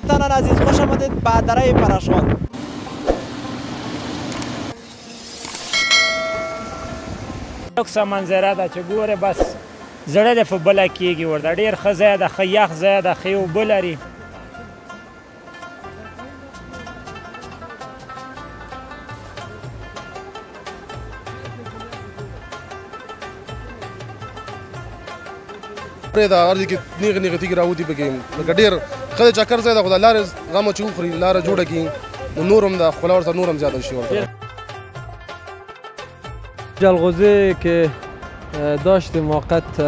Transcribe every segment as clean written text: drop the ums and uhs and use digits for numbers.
هموطنان عزیز، خوش آمدید به دره پرشغان. لوکسه منظره ده چې ګوره بس زړه دې په بله کېږي ورته ډېر ښه ځای ده، ښه یخ ځای ده، ښې اوبه لري. دا ارض کې نیغه نیغه تیږې راوتي پکې لکه ډېر ښه د چکر ځای ده، خو د لارې غمه چې وخوري لاره جوړه کړي نو نور هم د ښکلا ورته نور هم زیاته شي ورته. جلغوزه که داشتیم وقت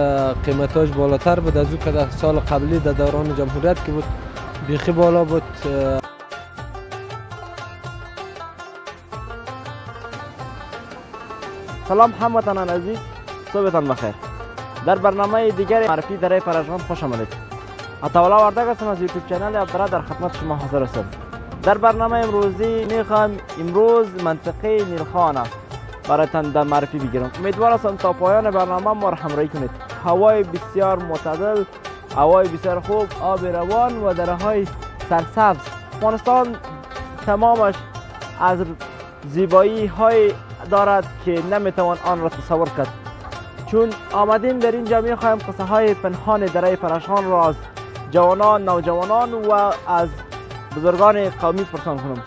قیمتاش بالاتر بود از او که در سال قبلی در دوران جمهوریت که بود بیخی بالا بود. سلام هموطنان عزیز، صبحتان بخیر. در برنامه دیگر معرفی دره پرشغان خوش آمدید. عطاالله وردگ هستم از یوتیوب چنل عبدالله در خدمت شما حاضر هستم. در برنامه امروزی میخوام امروز منطقه نیلخانه برایتان در معرفی بگیرم. امیدوار هستم تا پایان برنامه ما را همراهی کنید. هوای بسیار معتدل، هوای بسیار خوب، آب روان و دره‌های سرسبز. افغانستان تمامش از زیبایی های دارد که نمیتوان آن را تصور کرد. چون آمدیم در اینجا میخوایم قصه های پنهان دره پرشغان را از جوانان، نوجوانان و از بزرگان قومی پرسان کنم.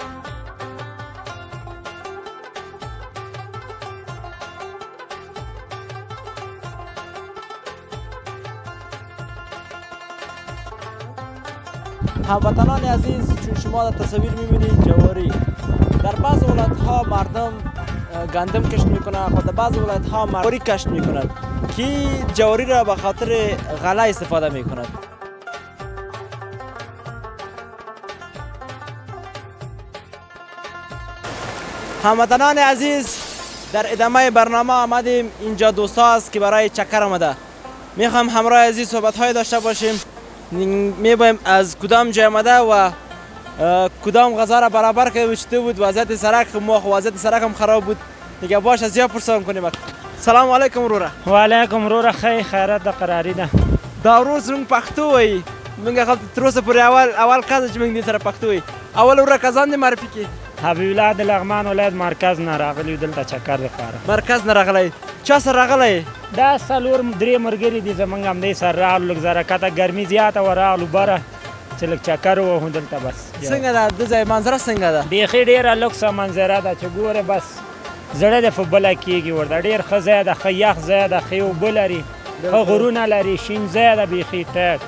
هموطنان عزیز، چون شما در تصویر میبینید جواری در بعض ولایت ها مردم گندم کشت میکنه، خود در بعض ولایت ها جواری کشت میکند که جواری را به خاطر غله استفاده میکند. هموطنان عزیز، در ادامه برنامه آمدیم. اینجا دوستا است که برای چکر آمده. میخوام همراه عزیز صحبت های داشته باشیم. میبایم از کدام جای آمده و کدام غذا را برابر کرده چطور بود وضعیت سرک. ما وضعیت سرک هم خراب بود دیگه، باش از یا پرسان کنیم. سلام علیکم وروره. و علیکم وروره، ښه خیرات ده، قراري ده. دا ورور زموږ پښتو وایي. موږ خو تر اوسه پورې اول کس چې موږ دې سره پښتو وایي. اول وروره کسان دې معرفي کړي. حبیب الله د لغمان ولایت مرکز نه راغلی دلته چکر دپاره. مرکز نه راغلی. چا سره راغلی؟ دا څلور درې ملګري دي زموږ همدې سره راغلو. لږ زره کته ګرمي زیاته وه راغلو بره چې لږ چکر ووهو دلته. بس څنګه ده د ځای منظره څنګه ده؟ بیخي ډېره لوکسه منظره ده چې ګوره بس زړه دې په بله کېږي ورته ډېر ښه ځای ده، ښه یخ ځای ده، ښې اوبه لري، ښه غرونه لري، شین ځای ده بیخي ټیټ.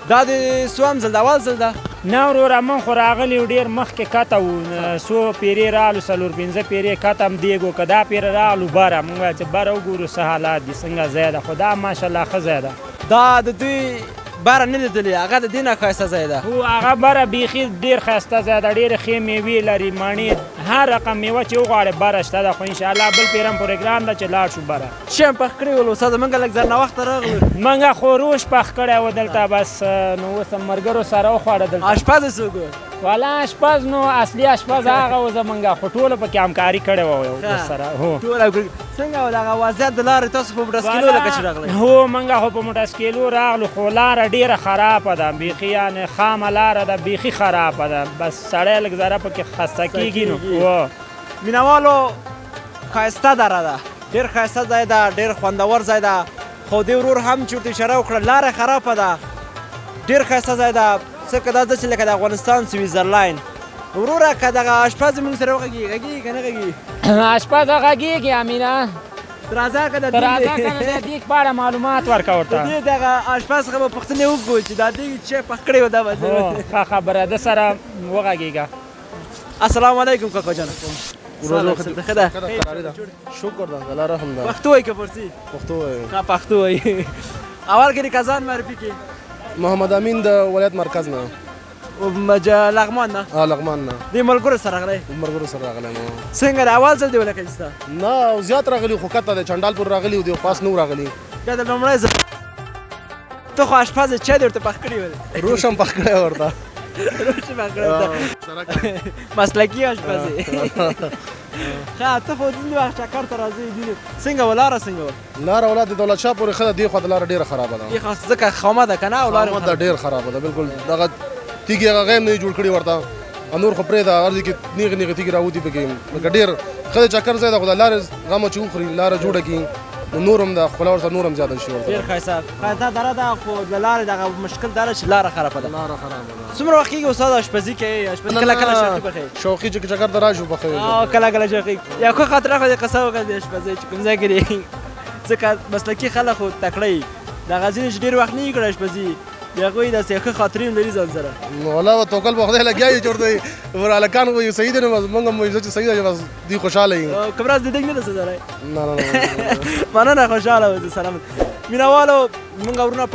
دا د څوم ځل ده؟ اول ځل ده؟ نه وروره موږ خو راغلي وو ډېر مخکې کته وو، څو پیرې راغلو، څلور پنځه پیرې کته هم دیګ و. که دا پیره راغلو بره، موږ ویل چې بره وګورو څه حالات دي، څنګه ځای ده. خو دا ماشاءالله ښه ځای ده. دا د دوی بره نه لیدلې، هغه د دې نه ښایسته ځای ده. هو هغه بره بیخي ډېر ښایسته ځای ده، ډېرې ښې میوې لري، مڼې، هر رقم میوه چې وغواړې بره شته ده. خو انشاءالله بل پېر هم پروګرام ده چې لاړ شو بره. څه هم پخ کړي ول استاده؟ موږ لږ زر ناوخته راغلو. موږ خو روش پخ کړی و دلته، بس نو اوس هم ملګرو سره وخوړه دلته. اشپز یې څوک و؟ والا اشپز نو اصلي اشپز هغه و زمونږ، خو ټولو پکې همکاري کړې وه ورسره. هو ټول څنګه و دغه وضعیت د لارې تاسو په موټرسکیلو لکه چې راغلی؟ هو موږ خو په موټرسکیلو راغلو، خو لاره ډېره خرابه ده بیخي، یعنې خامه لاره ده بیخي خرابه ده. بس سړی لږ ذره پکې خسته کېږي نو. مینوالو ښایسته دره ده، ډېر ښایسته ځای ده، ډېر خوندور ځای ده. خو دې ورور هم چې ورته اشاره وکړه لاره خرابه ده، ډېر ښایسته ځای ده. ځکه دا ځای چې لکه د افغانستان سویزرلینډ. وروره که دغه اشپز زموږ سره وغږېږي، غږېږي که نه غږېږي؟ اشپز غږېږي امینه. راځه که د راځه که د دیګ په اړه معلومات ورکړه ورته. د دې دغه اشپز څخه به پوښتنې وکړو چې دا دیګ چې پخ کړی و دا به ښه خبره ده، سره وغږېږه. السلام علیکم کاکا جان. ښه ده؟ شکر ده الله رحم ده. پښتو وایي که فارسي؟ پښتو وایي. ښه پښتو وایي. اول کې دې کسان معرفي کړي. محمد امین د ولایت مرکز نه. لغمان نه؟ لغمان نه. دې ملګرو سره راغلی؟ ملګرو سره راغلی نو. څنګه د اول ځل دې ولکه ستا؟ نه زیات راغلي، خو کته د چنډال پور راغلي او د پاس نو راغلي. بیا د لومړی ځل ته خو اشپز یې چای دې ورته پخ کړي ولې؟ روش هم پخ کړی ورته. روش یې پخ کړی ورته. مسلکي اشپز یې. ښه ته خو ځینې وخت چکر ته راځې دینې څنګه وه لاره څنګه وه؟ لاره ولا د دولت شاه پورې ښه ده، دې خوا د لاره ډېره خرابه ده. دې خوا ځکه خامه ده که نه؟ او لاره خامه ده ډېر خرابه ده بالکل. دغه تیږې هغه غیم نه جوړ کړي ورته نور خو پرېږده هر ځای کې نیغې نیغې تیږې راوځي پکې لکه ډېر ښه د چکر ځای ده خو د لارې غمه چې وخوري لاره جوړه کړي نو نور هم د ښکلا ورسره نور هم زیاته شي ورته ډېر ښایسته دره ده خو د لارې دغه مشکل دا ده چې لاره خرابه ده. لاره خرابه ده. څومره وخت کېږي استاد اشپزي کوي؟ اشپزي کله کله شوقي پخوي؟ شوقي چې چکر ته راشو پخوي. کله کله شوقي. یو ښه خاطره خو دې قصه وکړه د اشپزۍ چې کوم ځای کې دی ځکه مسلکي خلک خو تکړه وي دغه ځینې چې ډېر وخت نه وي کړی اشپزي د هغوی داسې ښه خاطرې هم لري ځان سره. والله توکل په خدای لګیا یو چې ورته ورهلکان وایي صحیح دی نو بس موږ هم وایو چې صحیح ده چې بس دوی خوشحاله وي. کوم ورځ دې دیګ نه ده سره؟ نه مننه خوشحاله اوسئ سلامت. مینوالو موږ ورونه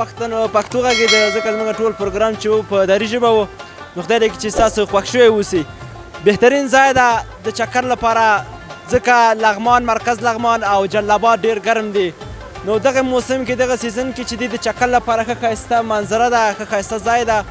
پښتو غږېده ځکه زموږ ټول پروګرام چې و په دري ژبه و نو خدای دې کړي چې ستاسو خوښ شوی اوسي. بهترین ځای ده د چکر لپاره ځکه لغمان مرکز لغمان او جلال آباد ډېر ګرم دی نو دغه موسم کې دغه سیزن کې چې دی د چکر لپاره ښه ښایسته منظره ده ښه ښایسته ځای ده.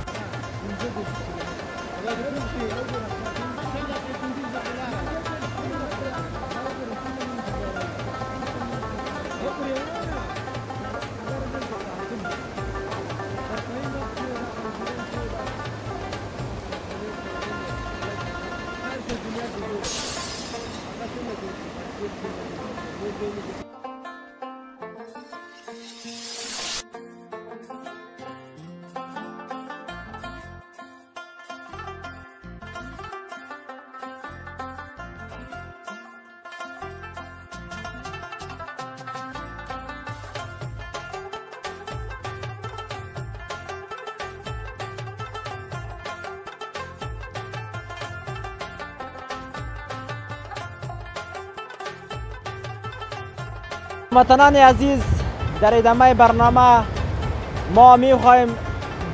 هموطنان عزیز در ادامه برنامه ما میخواهیم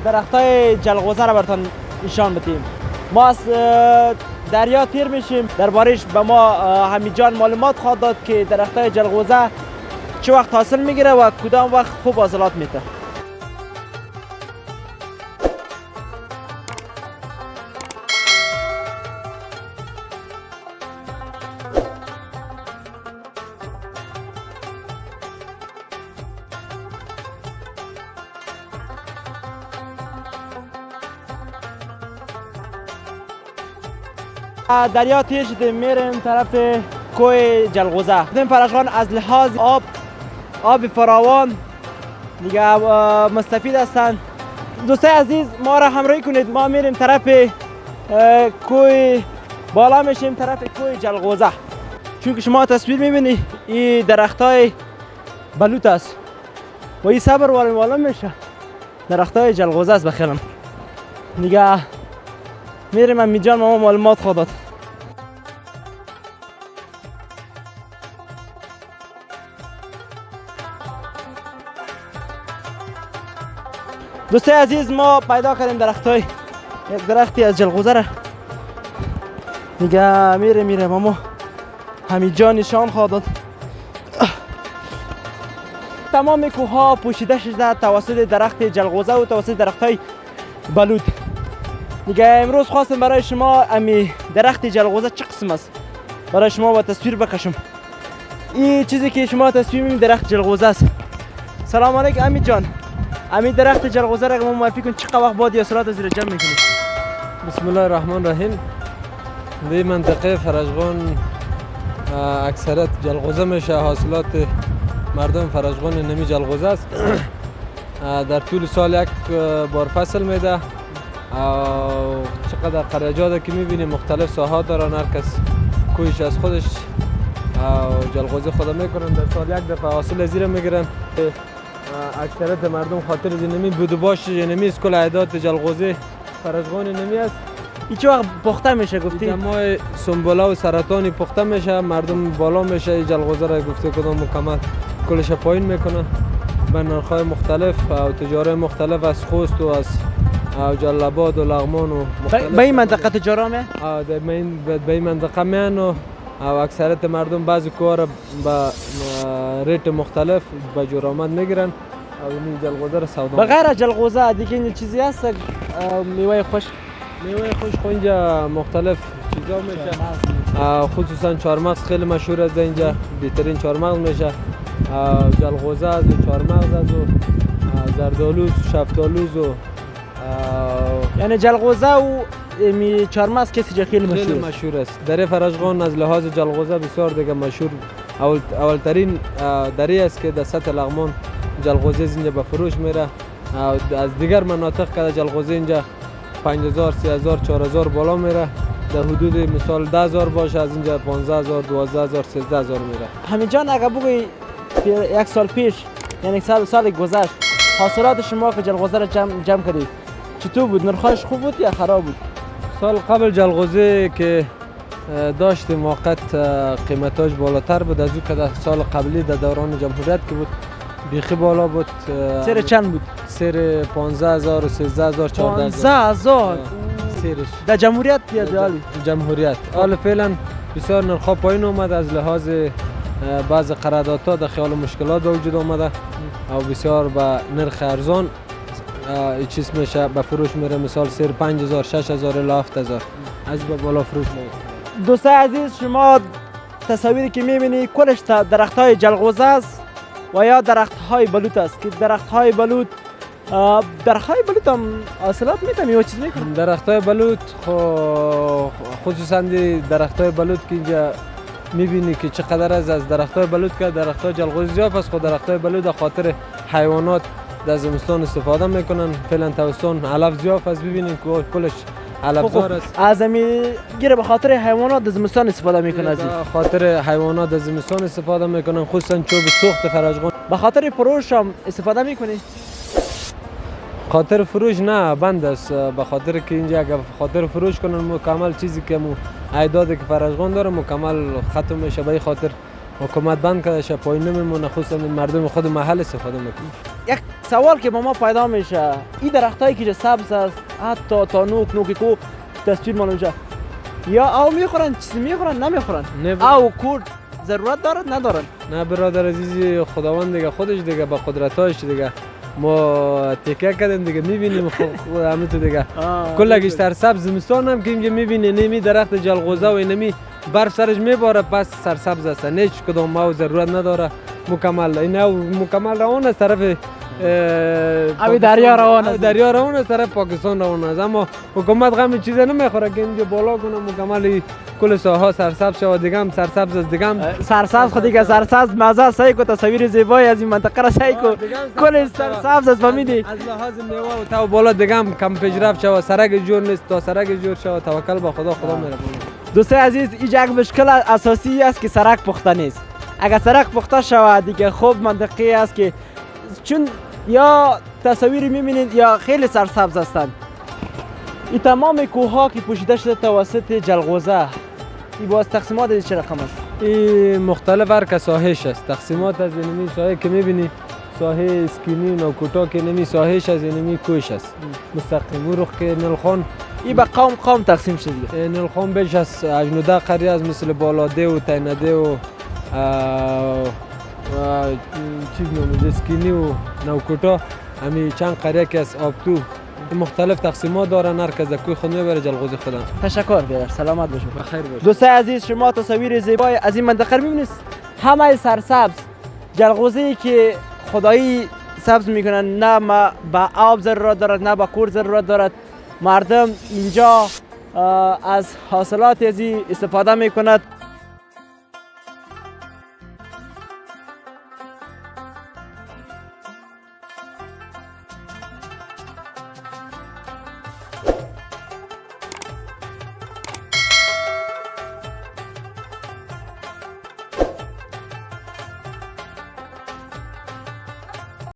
درختای جلغوزه را براتون نشان بدیم. ما از دریا تیر میشیم دربارش به ما حمید جان معلومات خواهد داد که درختای جلغوزه چه وقت حاصل میگیره و کدام وقت خوب حاصلات میده. دریا تیر شدیم میریم طرف کوه جلغوزه. این فرشان از لحاظ آب فراوان دیگه مستفید هستند. دوستای عزیز ما را همراهی کنید ما میریم طرف کوه بالا میشیم طرف کوه جلغوزه. چون که شما تصویر میبینید این درختای بلوط است و این صبر والا میشه درختای جلغوزه است بخیرم دیگه میریم حمید جان ما معلومات خواهد داد. دوستای عزیز ما پیدا کردیم درختای یک درختی از جلغوزه را دیگه میره ما حمید جان نشان خواهد داد. تمام کوه ها پوشیده شده توسط درخت جلغوزه و توسط درختای بلوط. دیگه امروز خواستم برای شما امی درخت جلغوزه چه قسم است برای شما با تصویر بکشم. این چیزی که شما تصویر میبینید درخت جلغوزه است. سلام علیکم حمید جان. امی درخت جلغوزه را معرفی کن چقدر وقت بعد حاصلات از جمع میکنید؟ بسم الله الرحمن الرحیم. در منطقه فرجغان اکثرت جلغوزه میشه. حاصلات مردم فرجغان نمی جلغوزه است. در طول سال یک بار فصل میده. چقدر خراجات که میبینیم مختلف ساحات دارن هر کس کویش از خودش جلغوزه خود میکنن. در سال یک دفعه حاصل زیر میگیرن. اکثرت مردم خاطر نمی بود باش نمی اسکول عیدات جلغوزه فرجغان نمی است. این چه وقت پخته میشه گفتی؟ ما سنبوله و سرطانی پخته میشه مردم بالا میشه جلغوزه را گفته کدام مکمل کلش پایین میکنه به نرخ‌های مختلف و تجاره مختلف از خوست و از جلال آباد و لغمان و مختلف. به این منطقه تجاره می؟ به این منطقه میان و اکثرت مردم بعضی کوه را به ریت مختلف به جرامت میگیرن و این جلغوزه را سودا. بغیر از جلغوزه دیگه این چیزی هست میوه خوش؟ میوه خوش اینجا مختلف چیزا میشه. خصوصا چهارمغز خیلی مشهور است اینجا. بهترین چهارمغز میشه. جلغوزه است و چهارمغز است و زردآلوز، شفتالوز و یعنی جلغوزه و چارمغز کسی جا خیلی خیلی مشهور است. مشهور است. دره فرجغان از لحاظ جلغوزه بسیار دیگه مشهور اولترین دره است که در سطح لغمان جلغوزه اینجا به فروش میره. از دیگر مناطق که جلغوزه اینجا 5000 3000 4000 بالا میره. در حدود مثال 10000 باشه از اینجا 15000 12000 13000 میره. همین جان اگر بگوی یک سال پیش یعنی سال گذشت حاصلات شما که جلغوزه را جمع کردید چطور بود؟ نرخش خوب بود یا خراب بود؟ سال قبل جلغوزه که داشت موقت قیمتاش بالاتر بود از او که در سال قبلی در دوران جمهوریت که بود بیخی بالا بود. سر چند بود؟ سر 15000 و 13000 14000 15000 سرش در جمهوریت یا جالی؟ جمهوریت. حالا فعلا بسیار نرخ پایین اومد از لحاظ بعض قراردادها در خیال مشکلات به وجود آمده و بسیار به نرخ ارزان چیز میشه به فروش میره. مثال سر 5000 6000 الی 7000 از به بالا فروش میره. دوستای عزیز شما تصاویری که میبینی کلش درخت های جلغوزه است و یا درخت های بلوط است که درخت های بلوط هم حاصلات میتونی یا چیز میکنه؟ درخت های بلوط خصوصا درخت های بلوط که اینجا میبینی که چقدر از درخت های بلوط که درخت های جلغوزه زیاد است. خود درخت های بلوط به خاطر حیوانات در زمستان استفاده میکنن. فعلا تابستان علف زیاد است ببینید که کلش علفزار است. از گیره به خاطر حیوانات در زمستان استفاده میکنه. از به خاطر حیوانات در زمستان استفاده میکنن خصوصا چوب سوخت فرجغان. به خاطر فروش هم استفاده میکنی؟ خاطر فروش نه بند است. به خاطر که اینجا اگر خاطر فروش کنن مکمل چیزی که ایدادی که فرجغان داره مکمل ختم میشه. به خاطر حکومت بند کرده شه پایین نمیمونه. خصوصا مردم خود محل استفاده میکنن. یک سوال که با ما پیدا میشه این درختایی که سبز است حتی تا نوکی کو تصویر مال اونجا یا او میخورن چیزی میخورن نمیخورن او کورد ضرورت دارد ندارن؟ نه برادر عزیزی خداوند دیگه خودش دیگه با قدرتاش دیگه ما تکیه کردیم دیگه میبینیم همه تو دیگه کلگش در سبز زمستان هم که اینجا میبینی نمی درخت جلغوزه و اینمی برف سرش میباره پس سرسبز است. هیچ کدام ما ضرورت نداره مکمل. این مکمل روان است طرف اوی دریا روان است. دریا روان است طرف پاکستان روان است. اما حکومت غم چیزا نمیخوره که اینجا بالا کنه مکمل کل ساحه سرسبز شود. دیگه هم سرسبز است. دیگه هم سرسبز خودی که سرسبز مزه سعی کو تصاویر زیبایی از این منطقه را سعی کو کل سرسبز است. فهمیدی از لحاظ میوه و تا بالا دیگه هم کم پیشرفت شود. سرک جور نیست تا سرک جور شود. توکل به خدا میره. دوستای عزیز اینجا یک مشکل اساسی است که سرک پخته نیست. اگر سرک پخته شود دیگه خوب منطقی است که چون یا تصاویری میبینید یا خیلی سرسبز هستند. این تمام کوه ها که پوشیده شده توسط جلغوزه این باز تقسیمات از چه رقم است؟ این مختلف هر که ساحهش است. تقسیمات از اینمی ساحه که میبینی ساحه اسکینی نوکوتا که نمی ساحهش از اینمی کوهش است. مستقیم رخ که نلخان این به قوم تقسیم شده دیگه. نلخان بیش از 18 قریه از مثل بالاده و تینده و چیز نمیشه اسکینی و نوکوتا همی چند قریه که از آبتو مختلف تقسیمات دارن. هر کس کوی خود میبره جلغوزه خودن. تشکر بیادر سلامت باشید. بخیر باشید. دوستای عزیز شما تصاویر زیبای از این منطقه میبینید همه سرسبز جلغوزه‌ای که خدایی سبز میکنن نه به آب ضرورت دارد نه به کور ضرورت دارد. مردم اینجا از حاصلات ازی استفاده میکند.